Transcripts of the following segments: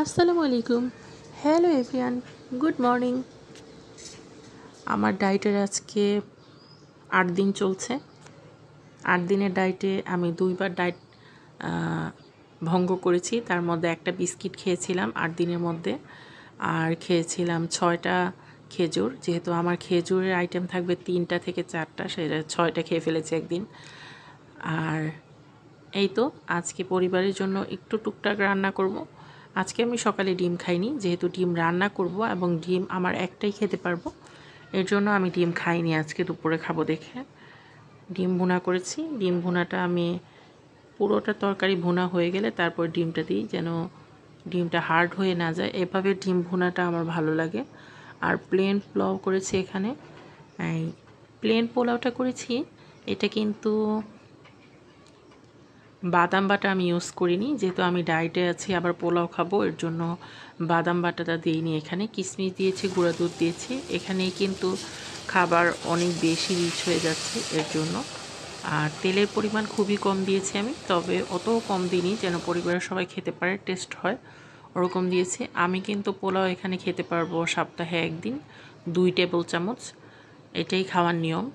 আসসালামু আলাইকুম। Hello everyone, good morning. আমার ডায়েটের আজকে 8 দিন চলছে। 8 দিনের ডায়েটে আমি 2বার ডায়েট ভঙ্গ করেছি। তার মধ্যে একটা বিস্কিট খেয়েছিলাম 8 দিনের মধ্যে, আর খেয়েছিলাম 6টা খেজুর। যেহেতু আমার খেজুরের আইটেম থাকবে 3টা থেকে 4টা, সেটা 6টা খেয়ে ফেলেছি একদিন। আর এই তো আজকে পরিবারের জন্য একটু টুকটাক রান্না করব। আজকে আমি সকালে ডিম খাইনি, যেহেতু ডিম রান্না করব এবং ডিম আমার একটাই খেতে পারবো, এর জন্য আমি ডিম খাইনি। আজকে দুপুরে খাবো দেখে ডিম ভুনা করেছি। ডিম ভুনাটা আমি পুরোটা তরকারি ভুনা হয়ে গেলে তারপর ডিমটা দিই, যেন ডিমটা হার্ড হয়ে না যায়। এভাবে ডিম ভুনাটা আমার ভালো লাগে। আর প্লেন পোলাও করেছি এখানে। এই প্লেন পোলাওটা করেছি, এটা কিন্তু বাদাম বাটা আমি ইউজ করিনি, যেহেতু আমি ডায়েটে আছি, আবার পোলাও খাবো, এর জন্য বাদাম বাটাটা দিইনি। এখানে কিশমিশ দিয়েছি, গুঁড়া দুধ দিয়েছি। এখানেই কিন্তু খাবার অনেক বেশি রিচ হয়ে যাচ্ছে এর জন্য। আর তেলের পরিমাণ খুবই কম দিয়েছি আমি, তবে অতও কম দিইনি যেন পরিবারের সবাই খেতে পারে, টেস্ট হয়, ওরকম দিয়েছি। আমি কিন্তু পোলাও এখানে খেতে পারবো সপ্তাহে একদিন, 2 টেবিল চামচ, এটাই খাওয়ার নিয়ম।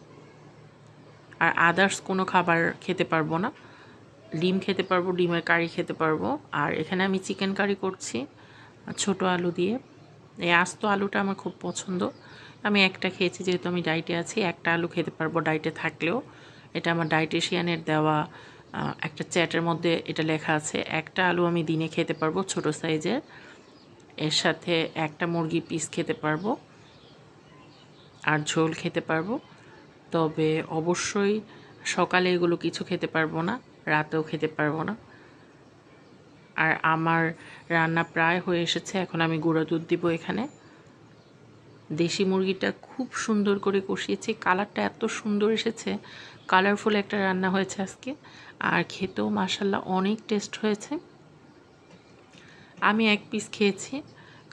আর আদার্স কোনো খাবার খেতে পারবো না। ডিম খেতে পারবো, ডিমের কারি খেতে পারবো। আর এখানে আমি চিকেন কারি করছি ছোট আলু দিয়ে। এই আস্ত আলুটা আমার খুব পছন্দ। আমি একটা খেয়েছি, যেহেতু আমি ডায়েটে আছি, একটা আলু খেতে পারবো ডায়েটে থাকলেও। এটা আমার ডায়েটিশিয়ানের দেওয়া একটা চ্যাটের মধ্যে এটা লেখা আছে। একটা আলু আমি দিনে খেতে পারবো ছোট সাইজের। এর সাথে একটা মুরগি পিস খেতে পারবো আর ঝোল খেতে পারবো। তবে অবশ্যই সকালে এগুলো কিছু খেতে পারবো না, রাতেও খেতে পারবো না। আর আমার রান্না প্রায় হয়ে এসেছে, এখন আমি গুঁড়া দুধ দিব এখানে। দেশি মুরগিটা খুব সুন্দর করে কষিয়েছি, কালারটা এত সুন্দর এসেছে, কালারফুল একটা রান্না হয়েছে আজকে। আর খেতেও মাশাল্লাহ অনেক টেস্ট হয়েছে। আমি 1 পিস খেয়েছি,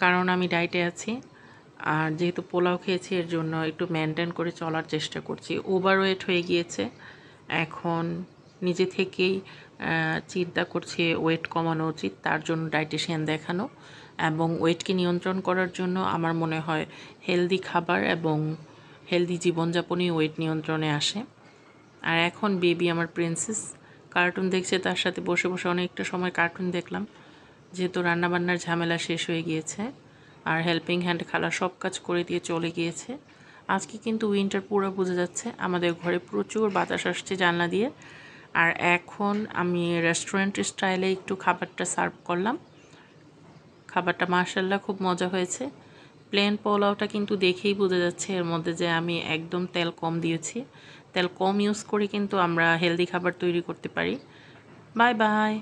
কারণ আমি ডায়েটে আছি। আর যেহেতু পোলাও খেয়েছি, এর জন্য একটু মেনটেন করে চলার চেষ্টা করছি। ওভারওয়েট হয়ে গিয়েছে, এখন নিজে থেকেই চিন্তা করছি ওয়েট কমানো উচিত, তার জন্য ডায়েটিশিয়ান দেখানো। এবং ওয়েটকে নিয়ন্ত্রণ করার জন্য আমার মনে হয় হেলদি খাবার এবং হেলদি জীবনযাপনই ওয়েট নিয়ন্ত্রণে আসে। আর এখন বেবি আমার প্রিন্সেস কার্টুন দেখছে, তার সাথে বসে বসে অনেকটা সময় কার্টুন দেখলাম, যেহেতু রান্নাবান্নার ঝামেলা শেষ হয়ে গিয়েছে। আর হেল্পিং হ্যান্ড খালা সব কাজ করে দিয়ে চলে গিয়েছে। আজকে কিন্তু উইন্টার পুরো বোঝা যাচ্ছে, আমাদের ঘরে প্রচুর বাতাস আসছে জানলা দিয়ে। আর এখন আমি রেস্টুরেন্ট স্টাইলে একটু খাবারটা সার্ভ করলাম। খাবারটা মাশাল্লাহ খুব মজা হয়েছে। প্লেন পোলাওটা কিন্তু দেখেই বোঝা যাচ্ছে এর মধ্যে যে আমি একদম তেল কম দিয়েছি। তেল কম ইউজ করে কিন্তু আমরা হেলদি খাবার তৈরি করতে পারি। Bye bye.